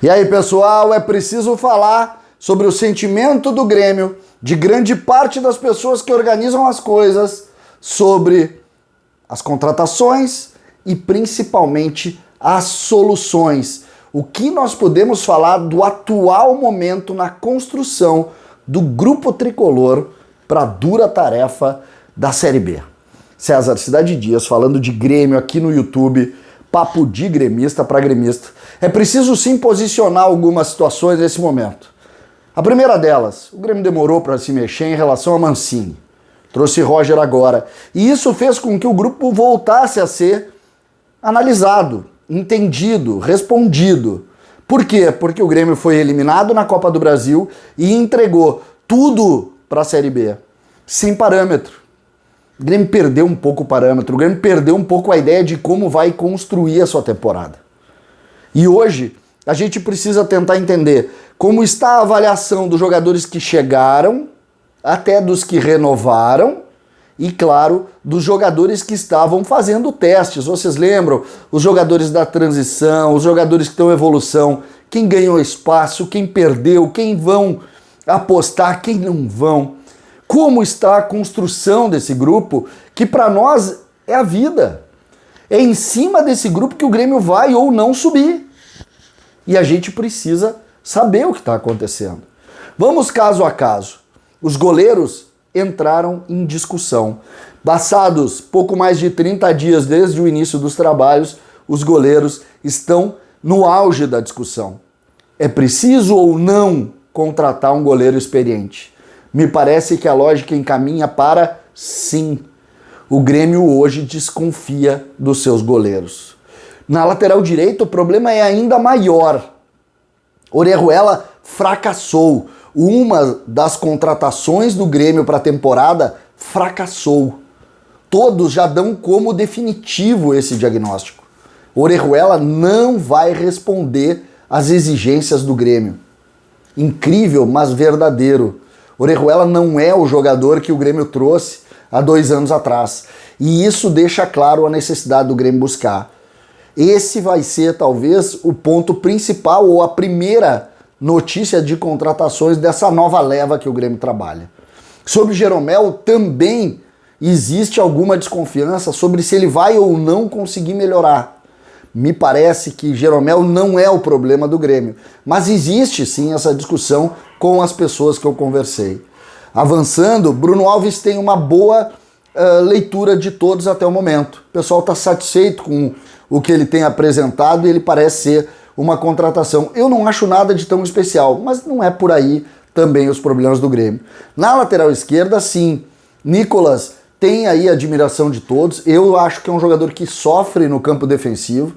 E aí, pessoal, é preciso falar sobre o sentimento do Grêmio, de grande parte das pessoas que organizam as coisas, sobre as contratações e principalmente as soluções. O que nós podemos falar do atual momento na construção do grupo tricolor para a dura tarefa da Série B. César Cidade Dias falando de Grêmio aqui no YouTube, papo de gremista para gremista. É preciso sim posicionar algumas situações nesse momento. A primeira delas, o Grêmio demorou para se mexer em relação a Mancini. Trouxe Roger agora. E isso fez com que o grupo voltasse a ser analisado, entendido, respondido. Por quê? Porque o Grêmio foi eliminado na Copa do Brasil e entregou tudo para a Série B, sem parâmetro. O Grêmio perdeu um pouco o parâmetro, o Grêmio perdeu um pouco a ideia de como vai construir a sua temporada. E hoje a gente precisa tentar entender como está a avaliação dos jogadores que chegaram, até dos que renovaram e, claro, dos jogadores que estavam fazendo testes. Vocês lembram? Os jogadores da transição, os jogadores que estão em evolução, quem ganhou espaço, quem perdeu, quem vão apostar, quem não vão. Como está a construção desse grupo, que para nós é a vida. É em cima desse grupo que o Grêmio vai ou não subir. E a gente precisa saber o que está acontecendo. Vamos caso a caso. Os goleiros entraram em discussão. Passados pouco mais de 30 dias desde o início dos trabalhos, os goleiros estão no auge da discussão. É preciso ou não contratar um goleiro experiente? Me parece que a lógica encaminha para sim. O Grêmio hoje desconfia dos seus goleiros. Na lateral direita, o problema é ainda maior. Orejuela fracassou. Uma das contratações do Grêmio para a temporada fracassou. Todos já dão como definitivo esse diagnóstico. Orejuela não vai responder às exigências do Grêmio. Incrível, mas verdadeiro. Orejuela não é o jogador que o Grêmio trouxe há 2 anos atrás. E isso deixa claro a necessidade do Grêmio buscar. Esse vai ser talvez o ponto principal ou a primeira notícia de contratações dessa nova leva que o Grêmio trabalha. Sobre Jeromel também existe alguma desconfiança sobre se ele vai ou não conseguir melhorar. Me parece que Jeromel não é o problema do Grêmio, mas existe sim essa discussão com as pessoas que eu conversei. Avançando, Bruno Alves tem uma boa leitura de todos até o momento. O pessoal está satisfeito com o que ele tem apresentado e ele parece ser uma contratação. Eu não acho nada de tão especial, mas não é por aí também os problemas do Grêmio. Na lateral esquerda, sim, Nicolas tem aí a admiração de todos. Eu acho que é um jogador que sofre no campo defensivo,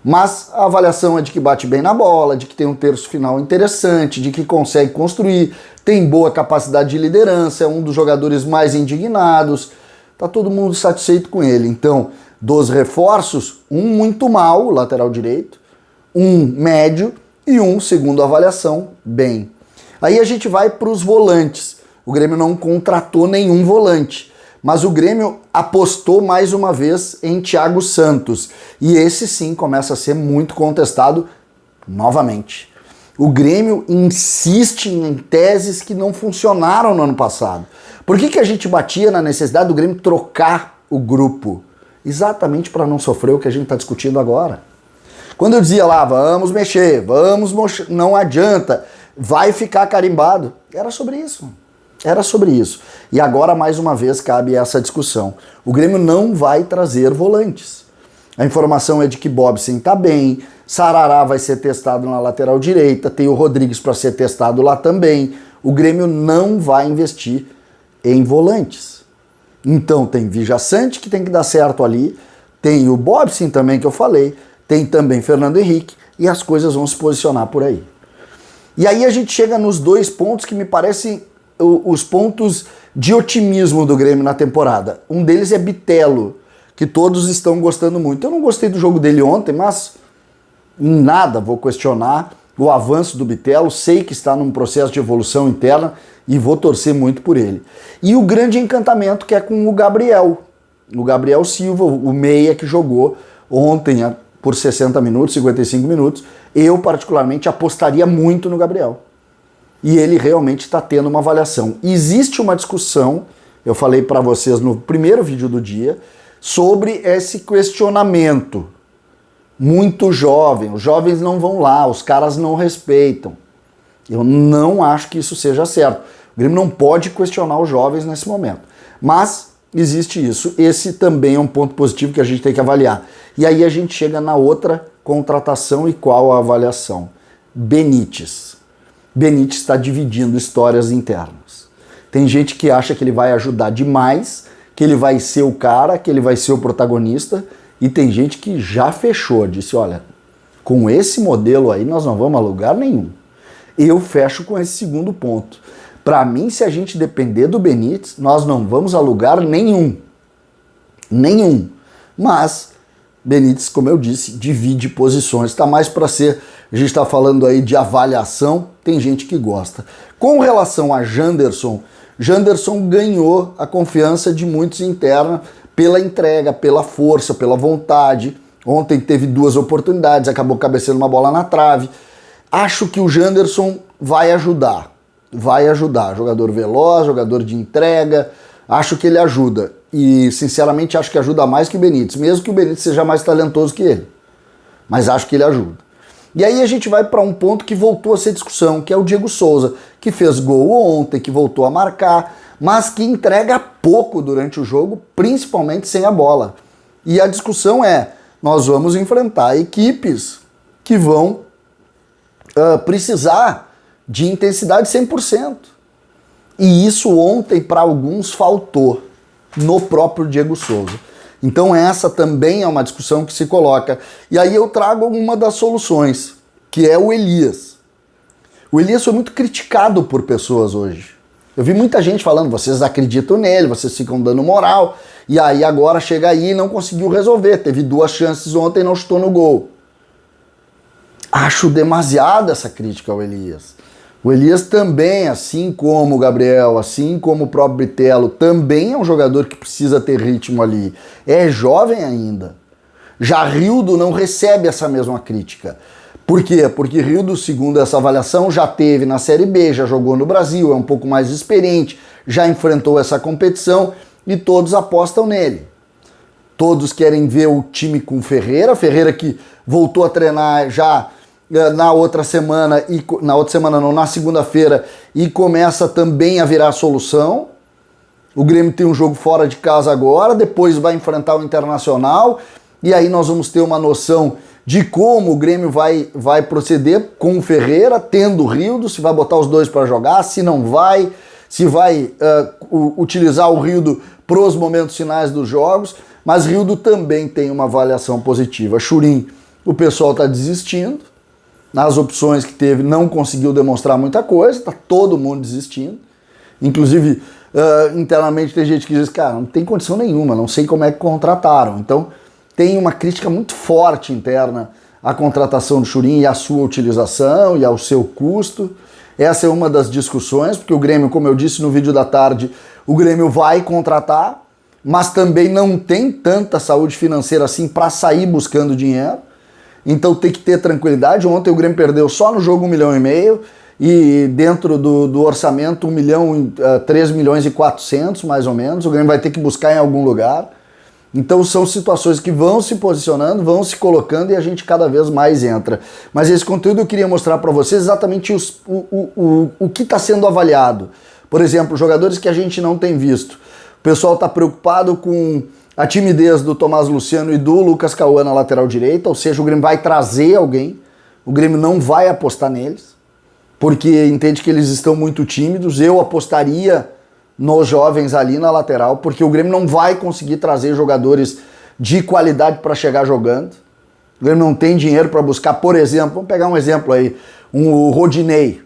mas a avaliação é de que bate bem na bola, de que tem um terço final interessante, de que consegue construir, tem boa capacidade de liderança, é um dos jogadores mais indignados. Tá todo mundo satisfeito com ele. Então, dos reforços, um muito mal, lateral direito, um médio e um, segundo a avaliação, bem. Aí a gente vai para os volantes. O Grêmio não contratou nenhum volante, mas o Grêmio apostou mais uma vez em Thiago Santos. E esse sim começa a ser muito contestado novamente. O Grêmio insiste em teses que não funcionaram no ano passado. Por que a gente batia na necessidade do Grêmio trocar o grupo? Exatamente para não sofrer o que a gente está discutindo agora. Quando eu dizia lá, vamos mexer, não adianta, vai ficar carimbado. Era sobre isso. Era sobre isso. E agora, mais uma vez, cabe essa discussão. O Grêmio não vai trazer volantes. A informação é de que Bobson está bem, Sarará vai ser testado na lateral direita, tem o Rodrigues para ser testado lá também. O Grêmio não vai investir em volantes. Então tem Vijaçante que tem que dar certo ali, tem o Bobson também que eu falei, tem também Fernando Henrique e as coisas vão se posicionar por aí. E aí a gente chega nos 2 pontos que me parecem os pontos de otimismo do Grêmio na temporada. Um deles é Bitelo, que todos estão gostando muito. Eu não gostei do jogo dele ontem, mas em nada vou questionar o avanço do Bitelo. Sei que está num processo de evolução interna e vou torcer muito por ele. E o grande encantamento que é com o Gabriel Silva, o meia que jogou ontem por 60 minutos, 55 minutos, eu particularmente apostaria muito no Gabriel. E ele realmente está tendo uma avaliação. Existe uma discussão, eu falei para vocês no primeiro vídeo do dia, sobre esse questionamento. Muito jovem, os jovens não vão lá, os caras não respeitam. Eu não acho que isso seja certo. O Grêmio não pode questionar os jovens nesse momento. Mas existe isso. Esse também é um ponto positivo que a gente tem que avaliar. E aí a gente chega na outra contratação e qual a avaliação? Benítez. Benítez está dividindo histórias internas. Tem gente que acha que ele vai ajudar demais, que ele vai ser o cara, que ele vai ser o protagonista, e tem gente que já fechou, disse, olha, com esse modelo aí nós não vamos a lugar nenhum. Eu fecho com esse segundo ponto. Para mim, se a gente depender do Benítez, nós não vamos a lugar nenhum. Nenhum. Mas Benítez, como eu disse, divide posições. Está mais para ser, a gente está falando aí de avaliação, tem gente que gosta. Com relação a Janderson, Janderson ganhou a confiança de muitos interna pela entrega, pela força, pela vontade. Ontem teve 2 oportunidades, acabou cabeceando uma bola na trave. Acho que o Janderson vai ajudar. Vai ajudar. Jogador veloz, jogador de entrega. Acho que ele ajuda. E, sinceramente, acho que ajuda mais que o Benítez. Mesmo que o Benítez seja mais talentoso que ele. Mas acho que ele ajuda. E aí a gente vai para um ponto que voltou a ser discussão, que é o Diego Souza, que fez gol ontem, que voltou a marcar, mas que entrega pouco durante o jogo, principalmente sem a bola. E a discussão é, nós vamos enfrentar equipes que vão precisar de intensidade 100%. E isso ontem para alguns faltou no próprio Diego Souza. Então essa também é uma discussão que se coloca. E aí eu trago uma das soluções, que é o Elias. O Elias foi muito criticado por pessoas hoje. Eu vi muita gente falando, vocês acreditam nele, vocês ficam dando moral, e aí agora chega aí e não conseguiu resolver. Teve 2 chances ontem e não chutou no gol. Acho demasiado essa crítica ao Elias. O Elias também, assim como o Gabriel, assim como o próprio Bitelo, também é um jogador que precisa ter ritmo ali. É jovem ainda. Já Rildo não recebe essa mesma crítica. Por quê? Porque Rildo, segundo essa avaliação, já teve na Série B, já jogou no Brasil, é um pouco mais experiente, já enfrentou essa competição e todos apostam nele. Todos querem ver o time com Ferreira, Ferreira que voltou a treinar já na outra semana, na segunda-feira, e começa também a virar solução. O Grêmio tem um jogo fora de casa agora, depois vai enfrentar o Internacional, e aí nós vamos ter uma noção de como o Grêmio vai proceder com o Ferreira, tendo o Rildo, se vai botar os dois para jogar, se não vai, se vai utilizar o Rildo para os momentos finais dos jogos, mas Rildo também tem uma avaliação positiva. Churin, o pessoal está desistindo, nas opções que teve não conseguiu demonstrar muita coisa, está todo mundo desistindo, inclusive internamente tem gente que diz, cara, não tem condição nenhuma, não sei como é que contrataram. Então tem uma crítica muito forte interna à contratação do Churin e à sua utilização e ao seu custo. Essa é uma das discussões, porque o Grêmio, como eu disse no vídeo da tarde, o Grêmio vai contratar, mas também não tem tanta saúde financeira assim para sair buscando dinheiro. Então tem que ter tranquilidade. Ontem o Grêmio perdeu só no jogo 1,5 milhão e dentro do orçamento 3 milhões e 400 mais ou menos. O Grêmio vai ter que buscar em algum lugar. Então são situações que vão se posicionando, vão se colocando e a gente cada vez mais entra. Mas esse conteúdo eu queria mostrar para vocês exatamente o que está sendo avaliado. Por exemplo, jogadores que a gente não tem visto. O pessoal está preocupado com a timidez do Tomás Luciano e do Lucas Cauã na lateral direita, ou seja, o Grêmio vai trazer alguém, o Grêmio não vai apostar neles, porque entende que eles estão muito tímidos. Eu apostaria nos jovens ali na lateral, porque o Grêmio não vai conseguir trazer jogadores de qualidade para chegar jogando. O Grêmio não tem dinheiro para buscar, por exemplo, vamos pegar um exemplo aí, o Rodinei,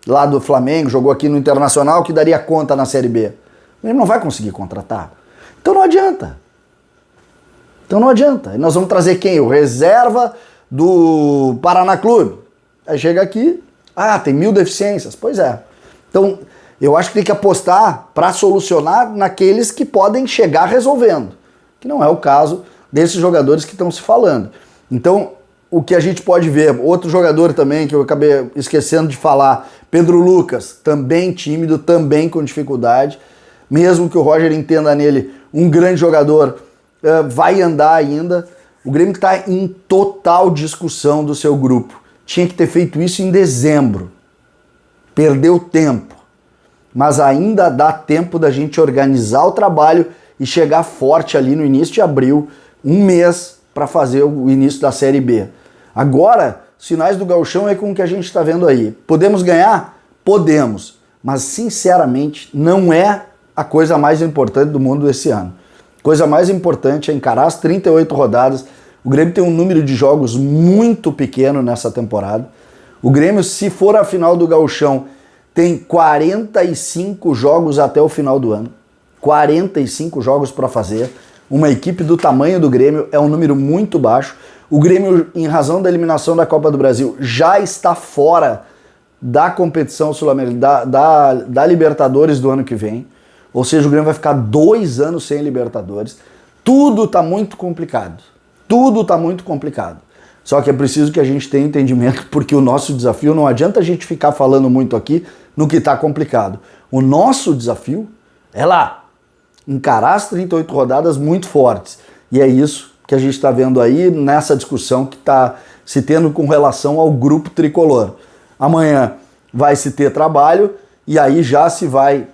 lá do Flamengo, jogou aqui no Internacional, que daria conta na Série B. O Grêmio não vai conseguir contratar. Então não adianta. E nós vamos trazer quem? O reserva do Paraná Clube. Aí chega aqui, tem 1000 deficiências. Pois é. Então eu acho que tem que apostar para solucionar naqueles que podem chegar resolvendo. Que não é o caso desses jogadores que estão se falando. Então, o que a gente pode ver, outro jogador também que eu acabei esquecendo de falar, Pedro Lucas, também tímido, também com dificuldade, mesmo que o Roger entenda nele um grande jogador, vai andar ainda. O Grêmio está em total discussão do seu grupo. Tinha que ter feito isso em dezembro. Perdeu tempo. Mas ainda dá tempo da gente organizar o trabalho e chegar forte ali no início de abril, um mês para fazer o início da Série B. Agora, sinais do Gauchão é com o que a gente está vendo aí. Podemos ganhar? Podemos. Mas, sinceramente, não é a coisa mais importante do mundo esse ano. A coisa mais importante é encarar as 38 rodadas. O Grêmio tem um número de jogos muito pequeno nessa temporada. O Grêmio, se for a final do Gauchão, tem 45 jogos até o final do ano. 45 jogos para fazer. Uma equipe do tamanho do Grêmio é um número muito baixo. O Grêmio, em razão da eliminação da Copa do Brasil, já está fora da competição sul-americana, da Libertadores do ano que vem. Ou seja, o Grêmio vai ficar 2 anos sem Libertadores. Tudo está muito complicado. Tudo está muito complicado. Só que é preciso que a gente tenha entendimento, porque o nosso desafio, não adianta a gente ficar falando muito aqui no que está complicado. O nosso desafio é lá, encarar as 38 rodadas muito fortes. E é isso que a gente está vendo aí nessa discussão que está se tendo com relação ao grupo tricolor. Amanhã vai se ter trabalho e aí já se vai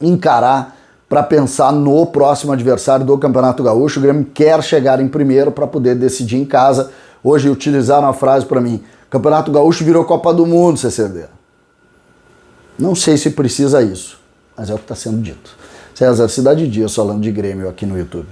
encarar para pensar no próximo adversário do Campeonato Gaúcho. O Grêmio quer chegar em primeiro para poder decidir em casa. Hoje utilizaram a frase para mim: Campeonato Gaúcho virou Copa do Mundo, CCD. Não sei se precisa isso, mas é o que está sendo dito. César, Cidade Dias falando de Grêmio aqui no YouTube.